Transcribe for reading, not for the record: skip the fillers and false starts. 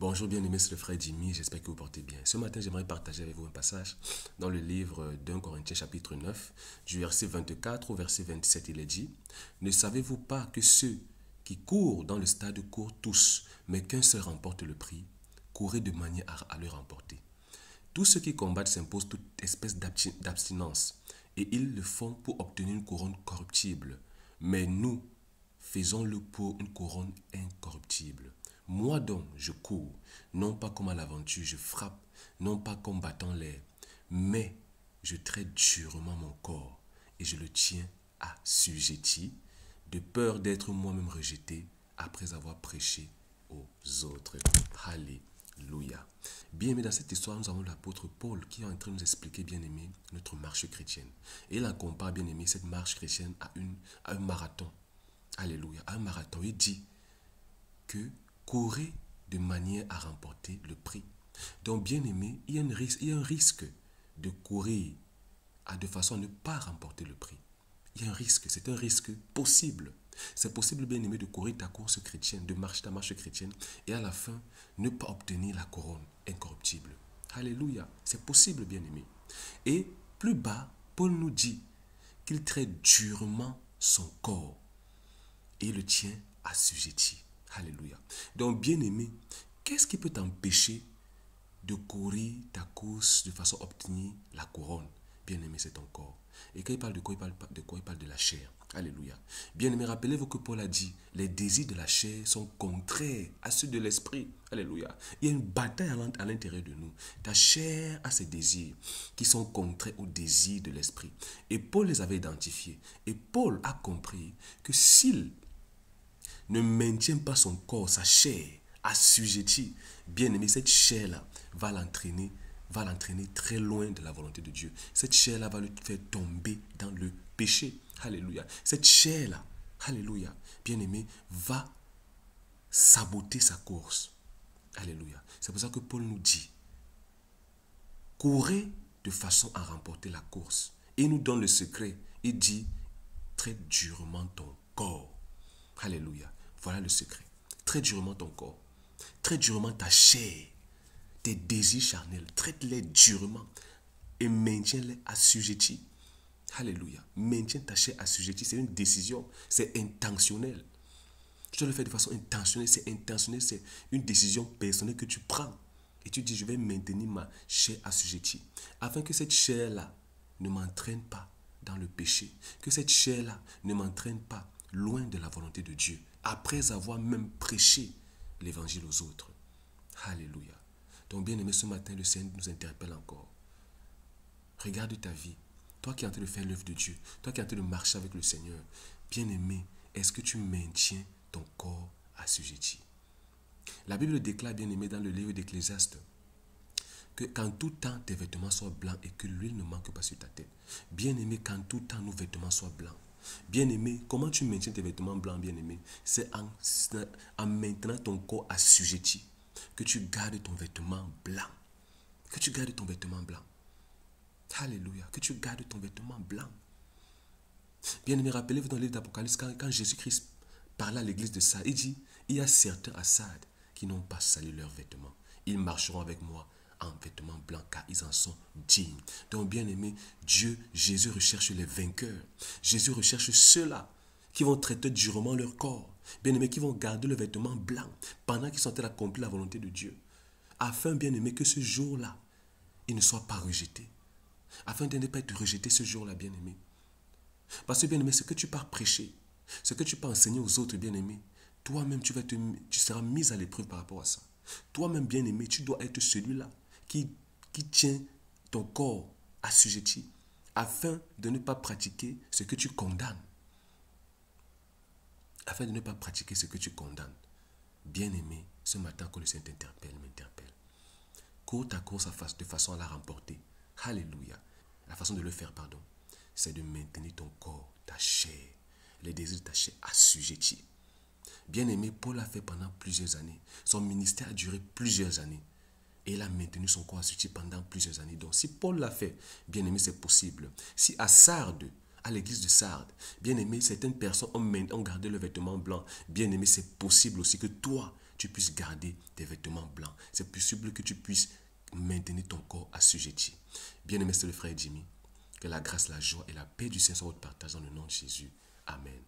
Bonjour bien-aimés, c'est le frère Jimmy, j'espère que vous portez bien. Ce matin, j'aimerais partager avec vous un passage dans le livre d'1 Corinthiens chapitre 9, du verset 24 au verset 27, il est dit « Ne savez-vous pas que ceux qui courent dans le stade courent tous, mais qu'un seul remporte le prix? Courez de manière à le remporter. Tous ceux qui combattent s'imposent toute espèce d'abstinence, et ils le font pour obtenir une couronne corruptible. Mais nous, faisons-le pour une couronne incorruptible. Moi donc, je cours, non pas comme à l'aventure, je frappe, non pas comme battant l'air, mais je traite durement mon corps et je le tiens assujetti, de peur d'être moi-même rejeté après avoir prêché aux autres. Alléluia. Bien-aimé, dans cette histoire, nous avons l'apôtre Paul qui est en train de nous expliquer, bien-aimé, notre marche chrétienne. Et il en compare, bien-aimé, cette marche chrétienne à un marathon. Alléluia. À un marathon. Il dit que courez de manière à remporter le prix. Donc, bien aimé, il y a un risque de courir de façon à ne pas remporter le prix. Il y a un risque, c'est un risque possible. C'est possible, bien aimé, de courir ta course chrétienne, de marcher ta marche chrétienne, et à la fin, ne pas obtenir la couronne incorruptible. Alléluia, c'est possible, bien aimé. Et plus bas, Paul nous dit qu'il traite durement son corps et le tient assujetti. Alléluia. Donc, bien-aimé, qu'est-ce qui peut t'empêcher de courir ta course de façon à obtenir la couronne? Bien-aimé, c'est ton corps. Et quand il parle de quoi, il parle de la chair. Alléluia. Bien-aimé, rappelez-vous que Paul a dit, les désirs de la chair sont contraires à ceux de l'esprit. Alléluia. Il y a une bataille à l'intérieur de nous. Ta chair a ses désirs qui sont contraires aux désirs de l'esprit. Et Paul les avait identifiés. Et Paul a compris que s'il ne maintient pas son corps, sa chair, assujettie, bien aimé, cette chair-là va l'entraîner très loin de la volonté de Dieu. Cette chair-là va le faire tomber dans le péché. Alléluia. Cette chair-là, alléluia, bien aimé, va saboter sa course. Alléluia. C'est pour ça que Paul nous dit, courez de façon à remporter la course. Et il nous donne le secret. Il dit, traite durement ton corps. Alléluia. Voilà le secret. Traite durement ton corps. Traite durement ta chair. Tes désirs charnels. Traite-les durement. Et maintiens-les assujettis. Alléluia. Maintiens ta chair assujettie. C'est une décision. C'est intentionnel. Tu dois le faire de façon intentionnelle. C'est intentionnel. C'est une décision personnelle que tu prends. Et tu dis, je vais maintenir ma chair assujettie. Afin que cette chair-là ne m'entraîne pas dans le péché. Que cette chair-là ne m'entraîne pas loin de la volonté de Dieu, après avoir même prêché l'évangile aux autres. Alléluia. Donc, bien aimé, ce matin, le Seigneur nous interpelle encore. Regarde ta vie. Toi qui es en train de faire l'œuvre de Dieu, toi qui es en train de marcher avec le Seigneur, bien aimé, est-ce que tu maintiens ton corps assujetti? La Bible déclare, bien aimé, dans le livre d'Ecclésiaste, que qu'en tout temps tes vêtements soient blancs et que l'huile ne manque pas sur ta tête. Bien aimé, qu'en tout temps nos vêtements soient blancs. Bien-aimé, comment tu maintiens tes vêtements blancs, bien-aimé? C'est en maintenant ton corps assujetti. Que tu gardes ton vêtement blanc. Que tu gardes ton vêtement blanc. Alléluia. Que tu gardes ton vêtement blanc. Bien-aimé, rappelez-vous dans le livre d'Apocalypse, quand Jésus-Christ parlait à l'église de Sardes, il dit, il y a certains à Sardes qui n'ont pas sali leurs vêtements. Ils marcheront avec moi en vêtements blancs car ils en sont dignes. Donc bien aimé, Jésus recherche les vainqueurs. Jésus recherche ceux-là qui vont traiter durement leur corps. Bien aimé, qui vont garder le vêtement blanc pendant qu'ils sont en train d'accomplir la volonté de Dieu. Afin, bien aimé, que ce jour-là, ils ne soient pas rejetés. Afin de ne pas être rejetés ce jour-là, bien aimé. Parce que bien aimé, ce que tu pars prêcher, ce que tu pars enseigner aux autres, bien aimé, toi-même tu seras mis à l'épreuve par rapport à ça. Toi-même, bien aimé, tu dois être celui-là qui tient ton corps assujetti afin de ne pas pratiquer ce que tu condamnes. Afin de ne pas pratiquer ce que tu condamnes. Bien-aimé, ce matin quand le Seigneur m'interpelle. Cours ta course de façon à la remporter. Alléluia. La façon de le faire, pardon, c'est de maintenir ton corps, ta chair, les désirs de ta chair assujettis. Bien-aimé, Paul l'a fait pendant plusieurs années. Son ministère a duré plusieurs années. Et il a maintenu son corps assujetti pendant plusieurs années. Donc, si Paul l'a fait, bien aimé, c'est possible. Si à Sardes, à l'église de Sardes, bien aimé, certaines personnes ont gardé le vêtement blanc, bien aimé, c'est possible aussi que toi, tu puisses garder tes vêtements blancs. c'est possible que tu puisses maintenir ton corps assujetti. Bien-aimé, c'est le frère Jimmy. Que la grâce, la joie et la paix du Seigneur soient votre partage dans le nom de Jésus. Amen.